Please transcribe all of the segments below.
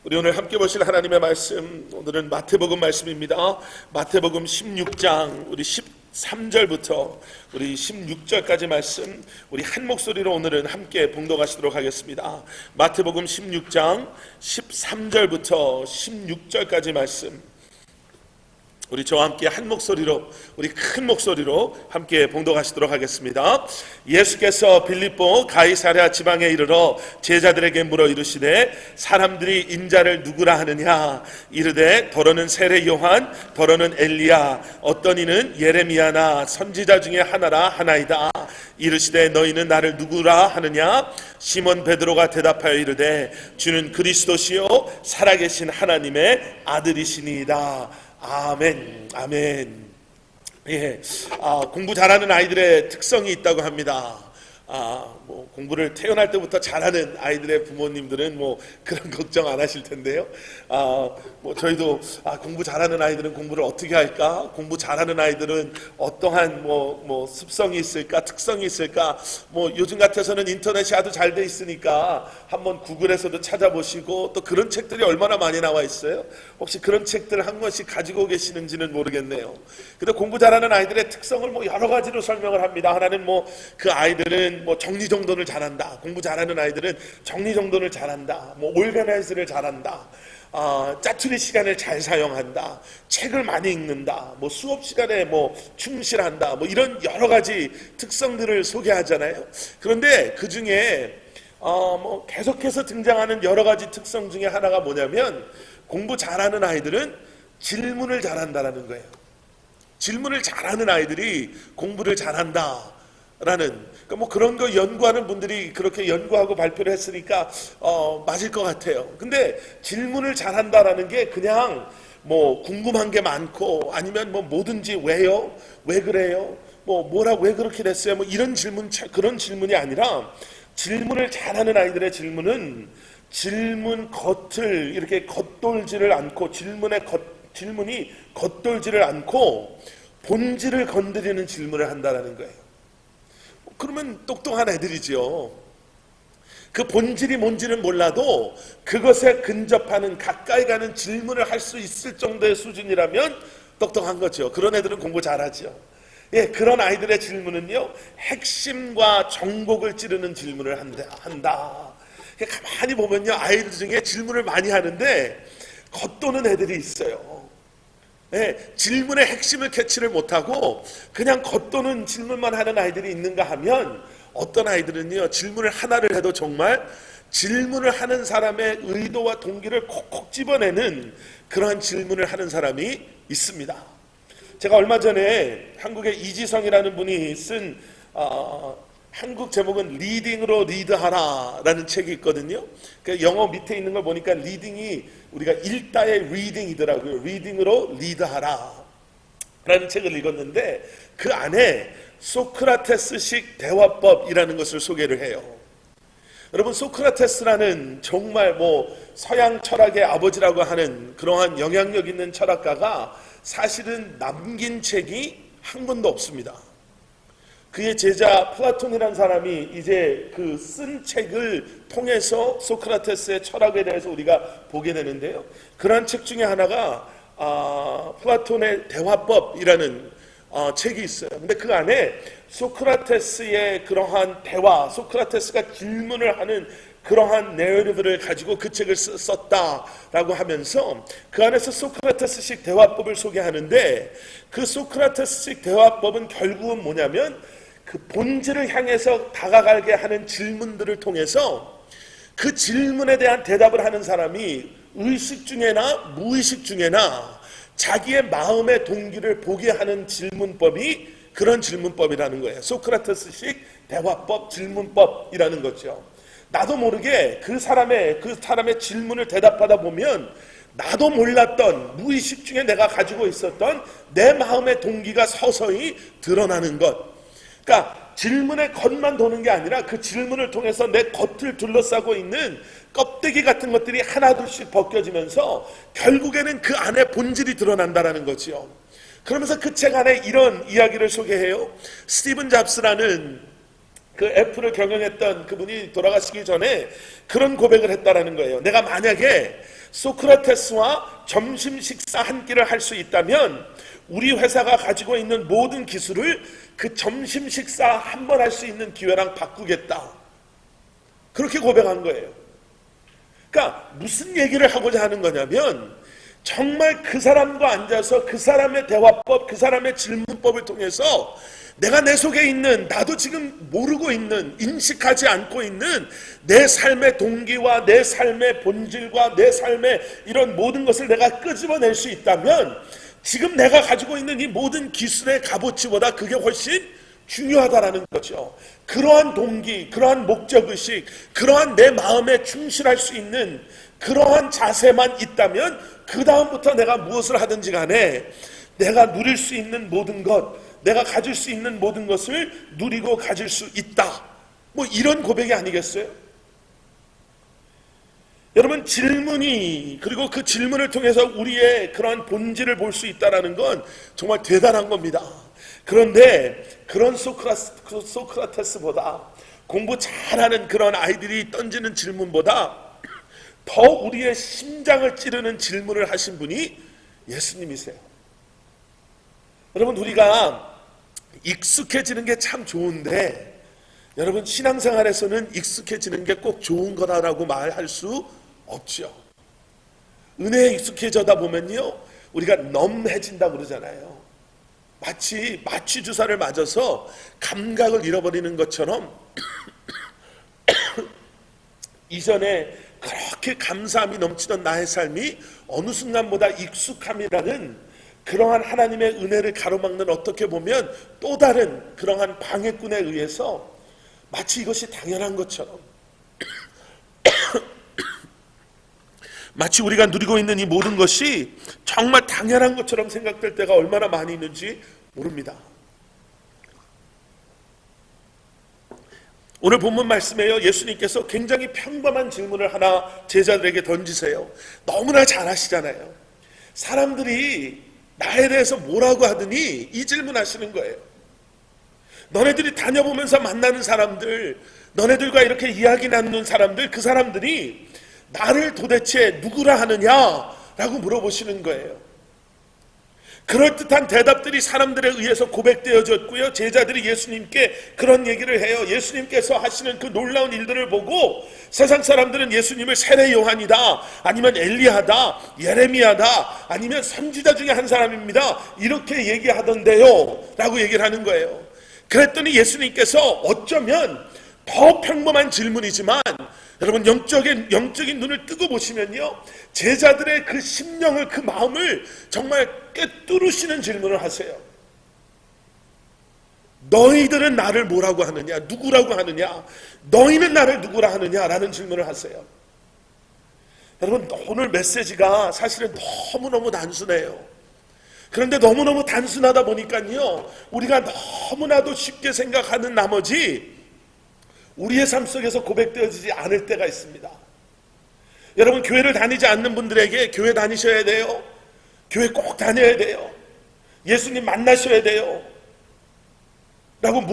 우리 오늘 함께 보실 하나님의 말씀, 오늘은 마태복음 말씀입니다. 마태복음 16장 우리 13절부터 우리 16절까지 말씀 우리 한 목소리로 오늘은 함께 봉독하시도록 하겠습니다. 마태복음 16장 13절부터 16절까지 말씀 우리 저와 함께 한 목소리로, 우리 큰 목소리로 함께 봉독하시도록 하겠습니다. 예수께서 빌립보 가이사랴 지방에 이르러 제자들에게 물어 이르시되 사람들이 인자를 누구라 하느냐? 이르되 더러는 세례 요한, 더러는 엘리야, 어떤 이는 예레미야나 선지자 중에 하나라 하나이다. 이르시되 너희는 나를 누구라 하느냐? 시몬 베드로가 대답하여 이르되 주는 그리스도시요 살아계신 하나님의 아들이시니이다. 아멘, 아멘. 예, 공부 잘하는 아이들의 특성이 있다고 합니다. 공부를 태어날 때부터 잘하는 아이들의 부모님들은 그런 걱정 안 하실 텐데요. 저희도 공부 잘하는 아이들은 공부를 어떻게 할까? 공부 잘하는 아이들은 어떠한 습성이 있을까? 특성이 있을까? 요즘 같아서는 인터넷이 아주 잘 돼 있으니까 한번 구글에서도 찾아보시고, 또 그런 책들이 얼마나 많이 나와 있어요. 혹시 그런 책들 한 권씩 가지고 계시는지는 모르겠네요. 근데 공부 잘하는 아이들의 특성을 여러 가지로 설명을 합니다. 하나는 그 아이들은 정리정돈을 잘한다. 공부 잘하는 아이들은 정리정돈을 잘한다. 올가나이즈를 잘한다. 짜투리 시간을 잘 사용한다. 책을 많이 읽는다. 수업 시간에 충실한다. 이런 여러 가지 특성들을 소개하잖아요. 그런데 그 중에 계속해서 등장하는 여러 가지 특성 중에 하나가 뭐냐면, 공부 잘하는 아이들은 질문을 잘한다라는 거예요. 질문을 잘하는 아이들이 공부를 잘한다. 라는, 그런 거 연구하는 분들이 그렇게 연구하고 발표를 했으니까 맞을 것 같아요. 근데 질문을 잘한다라는 게 그냥 궁금한 게 많고, 아니면 뭐든지 왜요? 왜 그래요? 왜 그렇게 됐어요? 이런 질문, 그런 질문이 아니라, 질문을 잘하는 아이들의 질문은 질문 겉을 이렇게 겉돌지를 않고, 질문이 겉돌지를 않고 본질을 건드리는 질문을 한다라는 거예요. 그러면 똑똑한 애들이죠. 그 본질이 뭔지는 몰라도 그것에 근접하는, 가까이 가는 질문을 할 수 있을 정도의 수준이라면 똑똑한 거죠. 그런 애들은 공부 잘하죠. 예, 그런 아이들의 질문은요, 핵심과 정곡을 찌르는 질문을 한다. 가만히 보면요, 아이들 중에 질문을 많이 하는데 겉도는 애들이 있어요. 네, 질문의 핵심을 캐치를 못하고 그냥 겉도는 질문만 하는 아이들이 있는가 하면, 어떤 아이들은요, 질문을 하나를 해도 정말 질문을 하는 사람의 의도와 동기를 콕콕 집어내는 그러한 질문을 하는 사람이 있습니다. 제가 얼마 전에 한국의 이지성이라는 분이 쓴 한국 제목은 리딩으로 리드하라 라는 책이 있거든요. 영어 밑에 있는 걸 보니까 리딩이 우리가 읽다의 리딩이더라고요. 리딩으로 리드하라 라는 책을 읽었는데, 그 안에 소크라테스식 대화법이라는 것을 소개를 해요. 여러분, 소크라테스라는 정말 서양 철학의 아버지라고 하는 그러한 영향력 있는 철학가가 사실은 남긴 책이 한 권도 없습니다. 그의 제자 플라톤이라는 사람이 이제 그 쓴 책을 통해서 소크라테스의 철학에 대해서 우리가 보게 되는데요. 그러한 책 중에 하나가 플라톤의 대화법이라는 책이 있어요. 근데 그 안에 소크라테스의 그러한 대화, 소크라테스가 질문을 하는 그러한 내러티브를 가지고 그 책을 썼다라고 하면서 그 안에서 소크라테스식 대화법을 소개하는데, 그 소크라테스식 대화법은 결국은 뭐냐면, 그 본질을 향해서 다가가게 하는 질문들을 통해서 그 질문에 대한 대답을 하는 사람이 의식 중에나 무의식 중에나 자기의 마음의 동기를 보게 하는 질문법이 그런 질문법이라는 거예요. 소크라테스식 대화법, 질문법이라는 거죠. 나도 모르게 그 사람의 질문을 대답하다 보면 나도 몰랐던, 무의식 중에 내가 가지고 있었던 내 마음의 동기가 서서히 드러나는 것. 그러니까 질문의 겉만 도는 게 아니라 그 질문을 통해서 내 겉을 둘러싸고 있는 껍데기 같은 것들이 하나둘씩 벗겨지면서 결국에는 그 안에 본질이 드러난다라는 거지요. 그러면서 그 책 안에 이런 이야기를 소개해요. 스티븐 잡스라는 그 애플을 경영했던 그분이 돌아가시기 전에 그런 고백을 했다라는 거예요. 내가 만약에 소크라테스와 점심 식사 한 끼를 할 수 있다면 우리 회사가 가지고 있는 모든 기술을 그 점심 식사 한 번 할 수 있는 기회랑 바꾸겠다. 그렇게 고백한 거예요. 그러니까 무슨 얘기를 하고자 하는 거냐면 정말 그 사람과 앉아서 그 사람의 대화법, 그 사람의 질문법을 통해서 내가 내 속에 있는, 나도 지금 모르고 있는, 인식하지 않고 있는 내 삶의 동기와 내 삶의 본질과 내 삶의 이런 모든 것을 내가 끄집어낼 수 있다면 지금 내가 가지고 있는 이 모든 기술의 값어치보다 그게 훨씬 중요하다라는 거죠. 그러한 동기, 그러한 목적의식, 그러한 내 마음에 충실할 수 있는 그러한 자세만 있다면 그 다음부터 내가 무엇을 하든지 간에 내가 누릴 수 있는 모든 것, 내가 가질 수 있는 모든 것을 누리고 가질 수 있다. 뭐 이런 고백이 아니겠어요? 여러분, 질문이, 그리고 그 질문을 통해서 우리의 그러한 본질을 볼 수 있다는 건 정말 대단한 겁니다. 그런데 그런 소크라테스보다, 공부 잘하는 그런 아이들이 던지는 질문보다 더 우리의 심장을 찌르는 질문을 하신 분이 예수님이세요. 여러분, 우리가 익숙해지는 게 참 좋은데 여러분, 신앙생활에서는 익숙해지는 게 꼭 좋은 거다라고 말할 수 없죠. 은혜에 익숙해져다 보면요, 우리가 넘해진다고 그러잖아요. 마치 마취 주사를 맞아서 감각을 잃어버리는 것처럼 이전에 그렇게 감사함이 넘치던 나의 삶이 어느 순간보다 익숙함이라는 그러한 하나님의 은혜를 가로막는, 어떻게 보면 또 다른 그러한 방해꾼에 의해서 마치 이것이 당연한 것처럼 마치 우리가 누리고 있는 이 모든 것이 정말 당연한 것처럼 생각될 때가 얼마나 많이 있는지 모릅니다. 오늘 본문 말씀에요, 예수님께서 굉장히 평범한 질문을 하나 제자들에게 던지세요. 너무나 잘 아시잖아요. 사람들이 나에 대해서 뭐라고 하더니 이 질문 하시는 거예요. 너네들이 다녀보면서 만나는 사람들, 너네들과 이렇게 이야기 나누는 사람들, 그 사람들이 나를 도대체 누구라 하느냐라고 물어보시는 거예요. 그럴듯한 대답들이 사람들에 의해서 고백되어졌고요, 제자들이 예수님께 그런 얘기를 해요. 예수님께서 하시는 그 놀라운 일들을 보고 세상 사람들은 예수님을 세례 요한이다, 아니면 엘리야다, 예레미야다, 아니면 선지자 중에 한 사람입니다, 이렇게 얘기하던데요 라고 얘기를 하는 거예요. 그랬더니 예수님께서 어쩌면 더 평범한 질문이지만 여러분, 영적인 눈을 뜨고 보시면요, 제자들의 그 심령을, 그 마음을 정말 꿰뚫으시는 질문을 하세요. 너희들은 나를 뭐라고 하느냐, 누구라고 하느냐, 너희는 나를 누구라 하느냐라는 질문을 하세요. 여러분, 오늘 메시지가 사실은 너무너무 단순해요. 그런데 너무너무 단순하다 보니까요, 우리가 너무나도 쉽게 생각하는 나머지 우리의 삶 속에서 고백되어지지 않을 때가 있습니다. 여러분, 교회를 다니지 않는 분들에게 교회 다니셔야 돼요, 교회 꼭 다녀야 돼요, 예수님 만나셔야 돼요 라고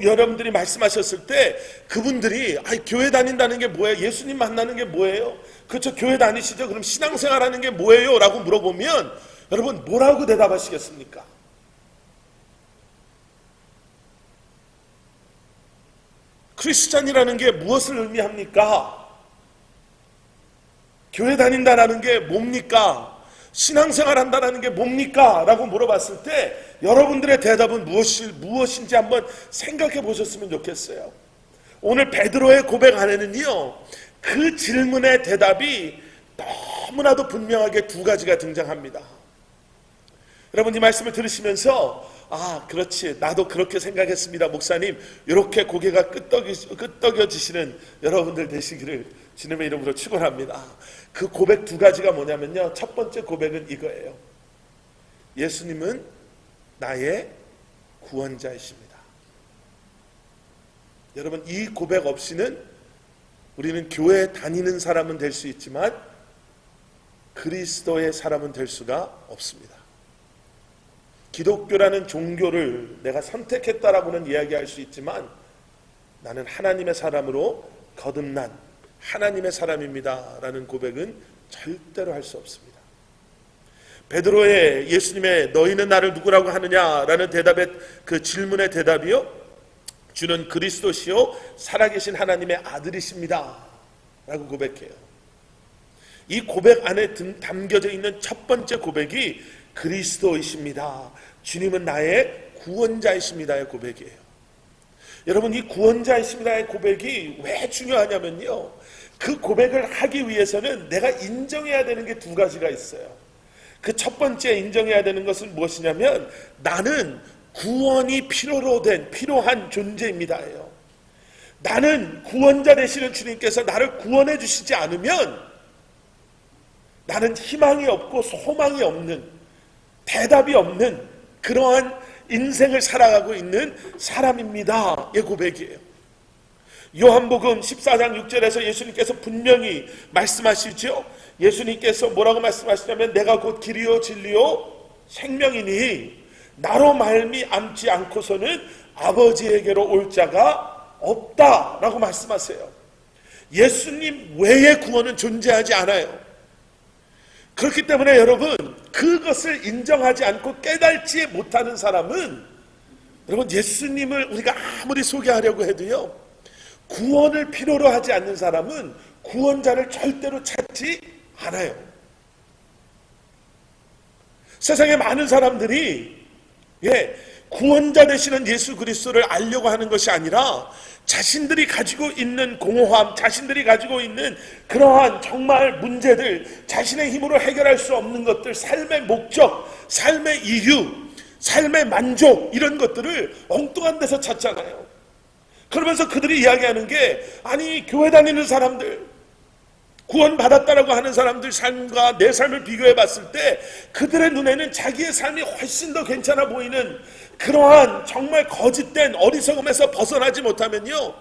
여러분들이 말씀하셨을 때 그분들이 교회 다닌다는 게 뭐예요? 예수님 만나는 게 뭐예요? 그렇죠, 교회 다니시죠? 그럼 신앙생활 하는 게 뭐예요? 라고 물어보면 여러분, 뭐라고 대답하시겠습니까? 크리스찬이라는 게 무엇을 의미합니까? 교회 다닌다라는 게 뭡니까? 신앙생활 한다는 게 뭡니까? 라고 물어봤을 때 여러분들의 대답은 무엇인지 한번 생각해 보셨으면 좋겠어요. 오늘 베드로의 고백 안에는요, 그 질문의 대답이 너무나도 분명하게 두 가지가 등장합니다. 여러분, 이 말씀을 들으시면서 그렇지, 나도 그렇게 생각했습니다, 목사님, 이렇게 고개가 끄덕여지시는 여러분들 되시기를 주님의 이름으로 축원합니다. 그 고백 두 가지가 뭐냐면요, 첫 번째 고백은 이거예요. 예수님은 나의 구원자이십니다. 여러분, 이 고백 없이는 우리는 교회 다니는 사람은 될 수 있지만 그리스도의 사람은 될 수가 없습니다. 기독교라는 종교를 내가 선택했다라고는 이야기할 수 있지만 나는 하나님의 사람으로 거듭난 하나님의 사람입니다 라는 고백은 절대로 할 수 없습니다. 베드로의 예수님의 너희는 나를 누구라고 하느냐라는 대답의 그 질문의 대답이요, 주는 그리스도시요 살아계신 하나님의 아들이십니다 라고 고백해요. 이 고백 안에 담겨져 있는 첫 번째 고백이 그리스도이십니다, 주님은 나의 구원자이십니다의 고백이에요. 여러분, 이 구원자이십니다의 고백이 왜 중요하냐면요, 그 고백을 하기 위해서는 내가 인정해야 되는 게 두 가지가 있어요. 그 첫 번째 인정해야 되는 것은 무엇이냐면 나는 구원이 필요한 존재입니다예요. 나는 구원자 되시는 주님께서 나를 구원해 주시지 않으면 나는 희망이 없고 소망이 없는, 대답이 없는 그러한 인생을 살아가고 있는 사람입니다 의 고백이에요. 요한복음 14장 6절에서 예수님께서 분명히 말씀하시죠. 예수님께서 뭐라고 말씀하시냐면 내가 곧 길이요 진리요 생명이니 나로 말미암지 않고서는 아버지에게로 올 자가 없다라고 말씀하세요. 예수님 외의 구원은 존재하지 않아요. 그렇기 때문에 여러분, 그것을 인정하지 않고 깨달지 못하는 사람은, 여러분, 예수님을 우리가 아무리 소개하려고 해도요, 구원을 필요로 하지 않는 사람은 구원자를 절대로 찾지 않아요. 세상에 많은 사람들이 구원자 되시는 예수 그리스도를 알려고 하는 것이 아니라 자신들이 가지고 있는 공허함, 자신들이 가지고 있는 그러한 정말 문제들, 자신의 힘으로 해결할 수 없는 것들, 삶의 목적, 삶의 이유, 삶의 만족, 이런 것들을 엉뚱한 데서 찾잖아요. 그러면서 그들이 이야기하는 게, 아니 교회 다니는 사람들, 구원받았다라고 하는 사람들 삶과 내 삶을 비교해 봤을 때 그들의 눈에는 자기의 삶이 훨씬 더 괜찮아 보이는 그러한 정말 거짓된 어리석음에서 벗어나지 못하면요,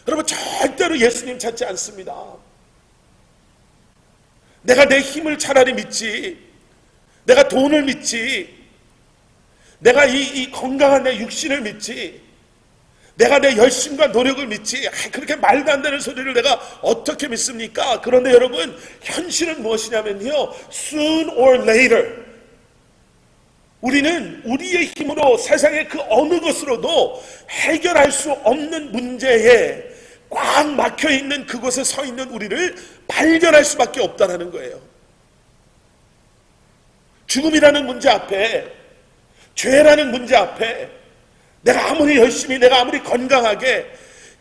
여러분, 절대로 예수님 찾지 않습니다. 내가 내 힘을 차라리 믿지, 내가 돈을 믿지, 내가 이 건강한 내 육신을 믿지, 내가 내 열심과 노력을 믿지, 그렇게 말도 안 되는 소리를 내가 어떻게 믿습니까? 그런데 여러분, 현실은 무엇이냐면요, soon or later 우리는 우리의 힘으로 세상의 그 어느 것으로도 해결할 수 없는 문제에 꽉 막혀있는 그곳에 서 있는 우리를 발견할 수밖에 없다는 거예요. 죽음이라는 문제 앞에, 죄라는 문제 앞에 내가 아무리 열심히, 내가 아무리 건강하게,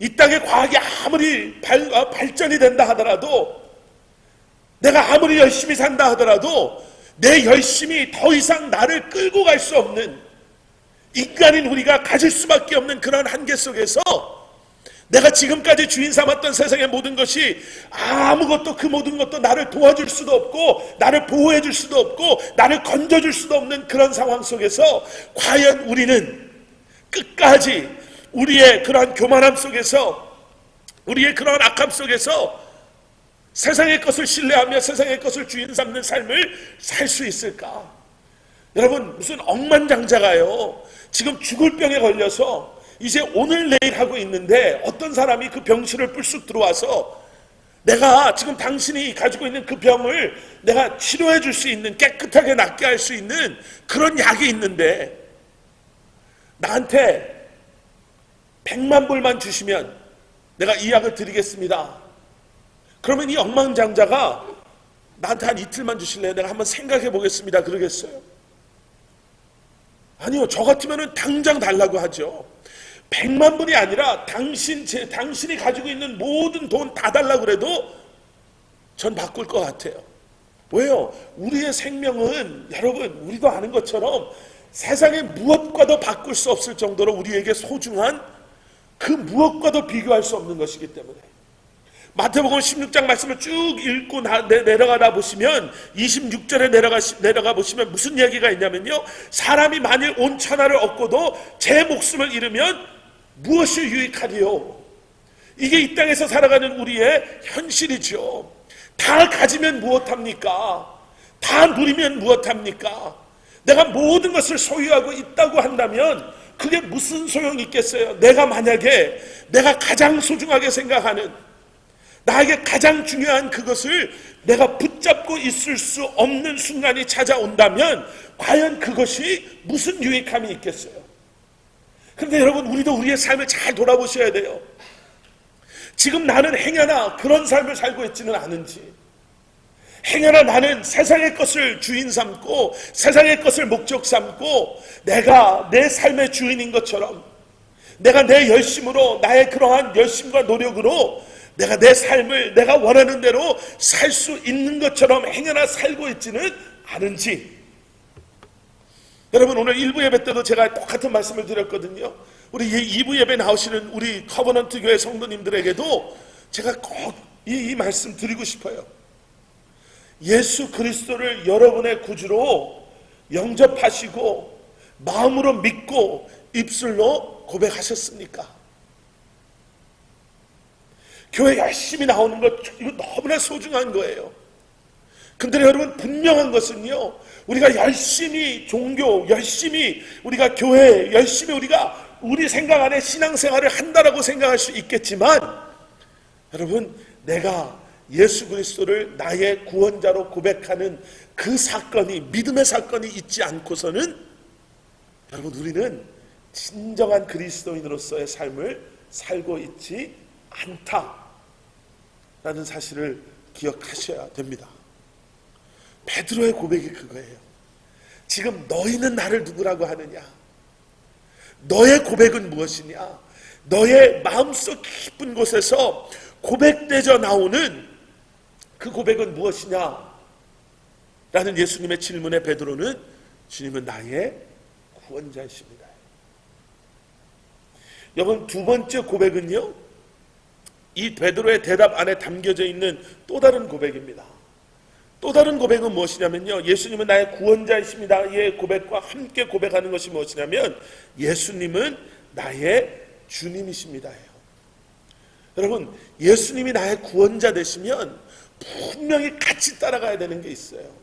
이 땅의 과학이 아무리 발전이 된다 하더라도, 내가 아무리 열심히 산다 하더라도 내 열심이 더 이상 나를 끌고 갈 수 없는, 인간인 우리가 가질 수밖에 없는 그런 한계 속에서 내가 지금까지 주인 삼았던 세상의 모든 것이 아무것도, 그 모든 것도 나를 도와줄 수도 없고 나를 보호해 줄 수도 없고 나를 건져줄 수도 없는 그런 상황 속에서 과연 우리는 끝까지 우리의 그러한 교만함 속에서, 우리의 그러한 악함 속에서 세상의 것을 신뢰하며 세상의 것을 주인 삼는 삶을 살 수 있을까? 여러분, 무슨 억만장자가요, 지금 죽을 병에 걸려서 이제 오늘 내일 하고 있는데 어떤 사람이 그 병실을 불쑥 들어와서 내가 지금 당신이 가지고 있는 그 병을 내가 치료해 줄 수 있는, 깨끗하게 낫게 할 수 있는 그런 약이 있는데 나한테 100만 불만 주시면 내가 이 약을 드리겠습니다. 그러면 이 억만장자가 나한테 한 이틀만 주실래요? 내가 한번 생각해 보겠습니다. 그러겠어요? 아니요. 저 같으면 당장 달라고 하죠. 100만 불이 아니라 당신이 가지고 있는 모든 돈 다 달라고 그래도 전 바꿀 것 같아요. 왜요? 우리의 생명은, 여러분, 우리도 아는 것처럼 세상의 무엇과도 바꿀 수 없을 정도로 우리에게 소중한, 그 무엇과도 비교할 수 없는 것이기 때문에 마태복음 16장 말씀을 쭉 읽고 내려가다 보시면 26절에 내려가 보시면 무슨 이야기가 있냐면요, 사람이 만일 온 천하를 얻고도 제 목숨을 잃으면 무엇이 유익하리요? 이게 이 땅에서 살아가는 우리의 현실이죠. 다 가지면 무엇합니까? 다 누리면 무엇합니까? 내가 모든 것을 소유하고 있다고 한다면 그게 무슨 소용이 있겠어요? 내가 만약에 내가 가장 소중하게 생각하는, 나에게 가장 중요한 그것을 내가 붙잡고 있을 수 없는 순간이 찾아온다면 과연 그것이 무슨 유익함이 있겠어요? 그런데 여러분, 우리도 우리의 삶을 잘 돌아보셔야 돼요. 지금 나는 행여나 그런 삶을 살고 있지는 않은지, 행여나 나는 세상의 것을 주인 삼고 세상의 것을 목적 삼고 내가 내 삶의 주인인 것처럼, 내가 내 열심으로, 나의 그러한 열심과 노력으로 내가 내 삶을 내가 원하는 대로 살 수 있는 것처럼 행여나 살고 있지는 않은지. 여러분, 오늘 1부 예배 때도 제가 똑같은 말씀을 드렸거든요. 우리 2부 예배 나오시는 우리 커버넌트 교회 성도님들에게도 제가 꼭 이 말씀 드리고 싶어요. 예수 그리스도를 여러분의 구주로 영접하시고 마음으로 믿고 입술로 고백하셨습니까? 교회 열심히 나오는 것, 이거 너무나 소중한 거예요. 근데 여러분, 분명한 것은요, 우리가 열심히 종교, 열심히 우리가 교회, 열심히 우리가 우리 생각 안에 신앙생활을 한다라고 생각할 수 있겠지만, 여러분, 내가 예수 그리스도를 나의 구원자로 고백하는 그 사건이, 믿음의 사건이 있지 않고서는 여러분, 우리는 진정한 그리스도인으로서의 삶을 살고 있지 않다라는 사실을 기억하셔야 됩니다. 베드로의 고백이 그거예요. 지금 너희는 나를 누구라고 하느냐? 너의 고백은 무엇이냐? 너의 마음속 깊은 곳에서 고백되져 나오는 그 고백은 무엇이냐? 라는 예수님의 질문에 베드로는 주님은 나의 구원자이십니다. 여러분, 두 번째 고백은요, 이 베드로의 대답 안에 담겨져 있는 또 다른 고백입니다. 또 다른 고백은 무엇이냐면요, 예수님은 나의 구원자이십니다의 고백과 함께 고백하는 것이 무엇이냐면 예수님은 나의 주님이십니다예요. 여러분, 예수님이 나의 구원자 되시면 분명히 같이 따라가야 되는 게 있어요.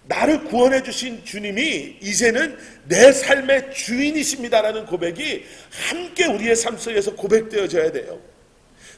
나를 구원해 주신 주님이 이제는 내 삶의 주인이십니다라는 고백이 함께 우리의 삶 속에서 고백되어져야 돼요.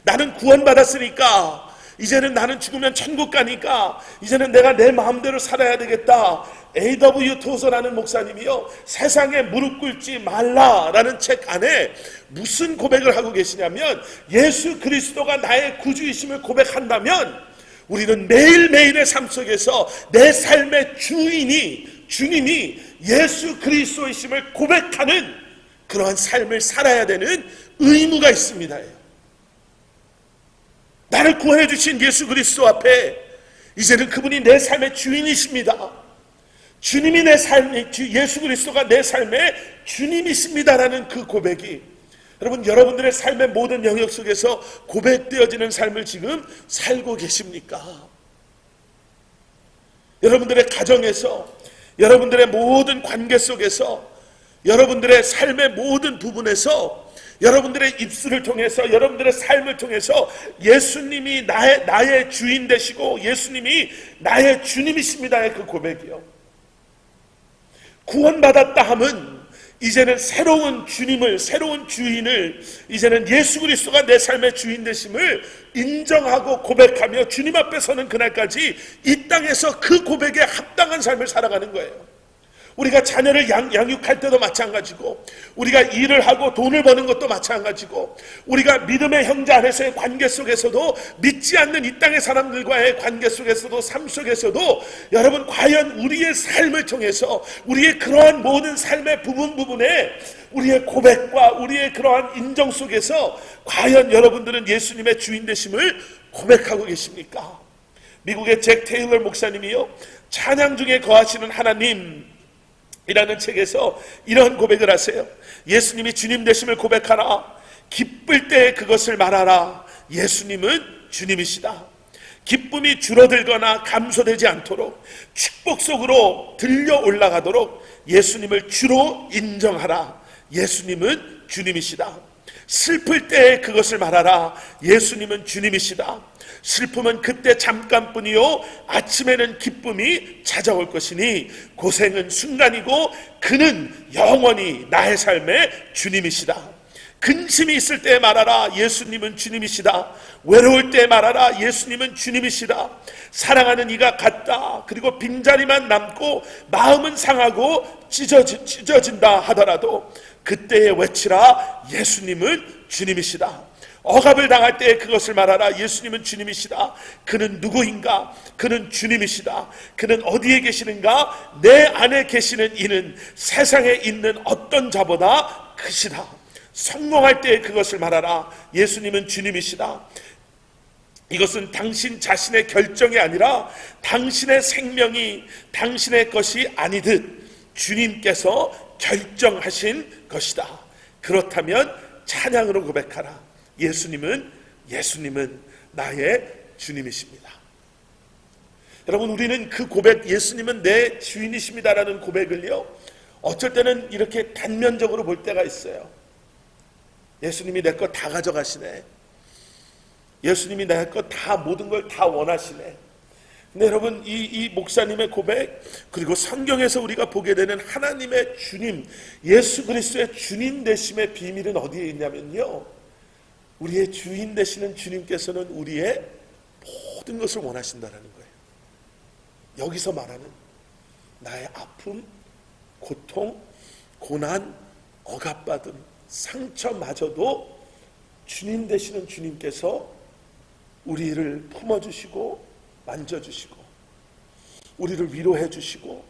나는 구원받았으니까 이제는 나는 죽으면 천국 가니까 이제는 내가 내 마음대로 살아야 되겠다. A.W. 토서라는 목사님이요, 세상에 무릎 꿇지 말라라는 책 안에 무슨 고백을 하고 계시냐면, 예수 그리스도가 나의 구주이심을 고백한다면 우리는 매일매일의 삶 속에서 내 삶의 주님이 예수 그리스도이심을 고백하는 그러한 삶을 살아야 되는 의무가 있습니다. 나를 구원해 주신 예수 그리스도 앞에 이제는 그분이 내 삶의 주인이십니다. 주님이 내 삶의, 예수 그리스도가 내 삶의 주님이십니다라는 그 고백이, 여러분, 여러분들의 삶의 모든 영역 속에서 고백되어지는 삶을 지금 살고 계십니까? 여러분들의 가정에서, 여러분들의 모든 관계 속에서, 여러분들의 삶의 모든 부분에서, 여러분들의 입술을 통해서, 여러분들의 삶을 통해서 예수님이 나의 주인 되시고 예수님이 나의 주님이십니다의 그 고백이요, 구원받았다 함은 이제는 새로운 주님을, 새로운 주인을, 이제는 예수 그리스도가 내 삶의 주인 되심을 인정하고 고백하며 주님 앞에 서는 그날까지 이 땅에서 그 고백에 합당한 삶을 살아가는 거예요. 우리가 자녀를 양육할 때도 마찬가지고, 우리가 일을 하고 돈을 버는 것도 마찬가지고, 우리가 믿음의 형제 안에서의 관계 속에서도, 믿지 않는 이 땅의 사람들과의 관계 속에서도, 삶 속에서도, 여러분, 과연 우리의 삶을 통해서 우리의 그러한 모든 삶의 부분에 우리의 고백과 우리의 그러한 인정 속에서 과연 여러분들은 예수님의 주인 되심을 고백하고 계십니까? 미국의 잭 테일러 목사님이요, 찬양 중에 거하시는 하나님 이라는 책에서 이런 고백을 하세요. 예수님이 주님 되심을 고백하라. 기쁠 때 그것을 말하라. 예수님은 주님이시다. 기쁨이 줄어들거나 감소되지 않도록 축복 속으로 들려 올라가도록 예수님을 주로 인정하라. 예수님은 주님이시다. 슬플 때 그것을 말하라. 예수님은 주님이시다. 슬픔은 그때 잠깐뿐이요 아침에는 기쁨이 찾아올 것이니 고생은 순간이고 그는 영원히 나의 삶의 주님이시다. 근심이 있을 때 말하라. 예수님은 주님이시다. 외로울 때 말하라. 예수님은 주님이시다. 사랑하는 이가 갔다. 그리고 빈자리만 남고 마음은 상하고 찢어진다 하더라도 그때에 외치라. 예수님은 주님이시다. 억압을 당할 때 그것을 말하라. 예수님은 주님이시다. 그는 누구인가? 그는 주님이시다. 그는 어디에 계시는가? 내 안에 계시는 이는 세상에 있는 어떤 자보다 크시다. 성공할 때 그것을 말하라. 예수님은 주님이시다. 이것은 당신 자신의 결정이 아니라 당신의 생명이 당신의 것이 아니듯 주님께서 결정하신 것이다. 그렇다면 찬양으로 고백하라. 예수님은 나의 주님이십니다. 여러분, 우리는 그 고백, 예수님은 내 주인이십니다라는 고백을요, 어쩔 때는 이렇게 단면적으로 볼 때가 있어요. 예수님이 내 것 다 가져가시네. 예수님이 내 것 다, 모든 걸 다 원하시네. 근데 여러분, 이 목사님의 고백, 그리고 성경에서 우리가 보게 되는 하나님의 주님, 예수 그리스도의 주님 되심의 비밀은 어디에 있냐면요, 우리의 주인 되시는 주님께서는 우리의 모든 것을 원하신다는 거예요. 여기서 말하는 나의 아픔, 고통, 고난, 억압받음, 상처마저도 주님 되시는 주님께서 우리를 품어주시고 만져주시고 우리를 위로해 주시고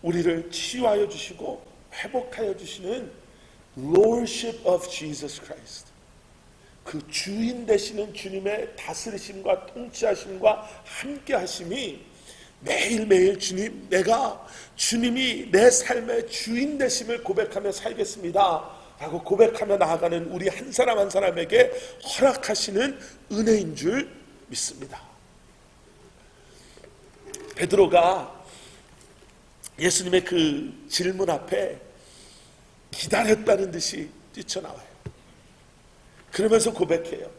우리를 치유하여 주시고 회복하여 주시는 Lordship of Jesus Christ, 그 주인 되시는 주님의 다스리심과 통치하심과 함께 하심이 매일매일 주님, 내가 주님이 내 삶의 주인 되심을 고백하며 살겠습니다 라고 고백하며 나아가는 우리 한 사람 한 사람에게 허락하시는 은혜인 줄 믿습니다. 베드로가 예수님의 그 질문 앞에 기다렸다는 듯이 뛰쳐나와요. 그러면서 고백해요.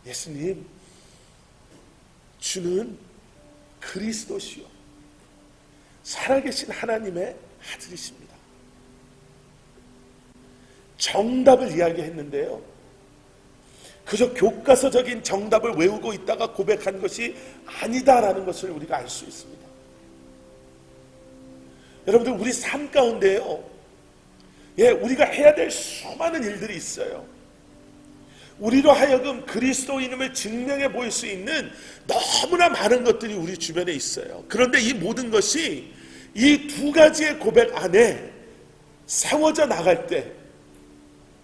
예수님, 주는 그리스도시요 살아계신 하나님의 아들이십니다. 정답을 이야기했는데요, 그저 교과서적인 정답을 외우고 있다가 고백한 것이 아니다라는 것을 우리가 알 수 있습니다. 여러분들, 우리 삶 가운데요, 우리가 해야 될 수많은 일들이 있어요. 우리로 하여금 그리스도인임을 증명해 보일 수 있는 너무나 많은 것들이 우리 주변에 있어요. 그런데 이 모든 것이 이 두 가지의 고백 안에 세워져 나갈 때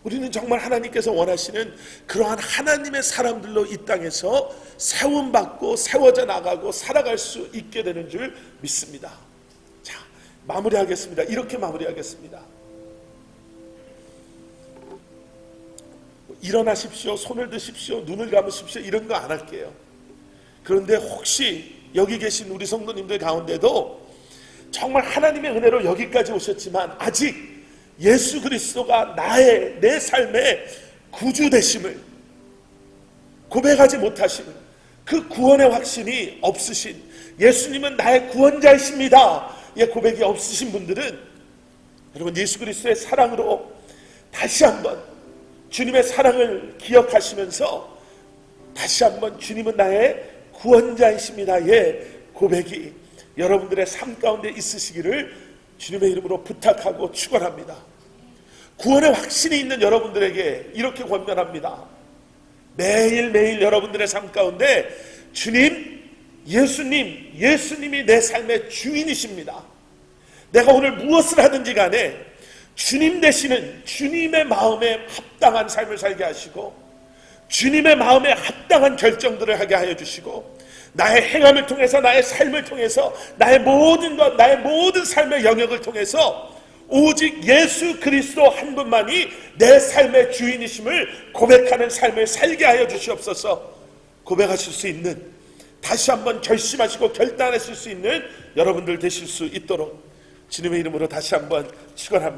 우리는 정말 하나님께서 원하시는 그러한 하나님의 사람들로 이 땅에서 세움받고 세워져 나가고 살아갈 수 있게 되는 줄 믿습니다. 자, 마무리하겠습니다. 이렇게 마무리하겠습니다. 일어나십시오, 손을 드십시오, 눈을 감으십시오, 이런 거 안 할게요. 그런데 혹시 여기 계신 우리 성도님들 가운데도 정말 하나님의 은혜로 여기까지 오셨지만 아직 예수 그리스도가 내 삶의 구주 되심을 고백하지 못하신, 그 구원의 확신이 없으신, 예수님은 나의 구원자이십니다 고백이 없으신 분들은 여러분, 예수 그리스도의 사랑으로 다시 한번 주님의 사랑을 기억하시면서 다시 한번 주님은 나의 구원자이십니다의 고백이 여러분들의 삶 가운데 있으시기를 주님의 이름으로 부탁하고 축원합니다. 구원의 확신이 있는 여러분들에게 이렇게 권면합니다. 매일매일 여러분들의 삶 가운데 주님, 예수님이 내 삶의 주인이십니다. 내가 오늘 무엇을 하든지 간에 주님 되시는 주님의 마음에 합당한 삶을 살게 하시고 주님의 마음에 합당한 결정들을 하게 하여 주시고 나의 행함을 통해서, 나의 삶을 통해서, 나의 모든 것, 나의 모든 삶의 영역을 통해서 오직 예수 그리스도 한 분만이 내 삶의 주인이심을 고백하는 삶을 살게 하여 주시옵소서. 고백하실 수 있는, 다시 한번 결심하시고 결단하실 수 있는 여러분들 되실 수 있도록 주님의 이름으로 다시 한번 축원합니다.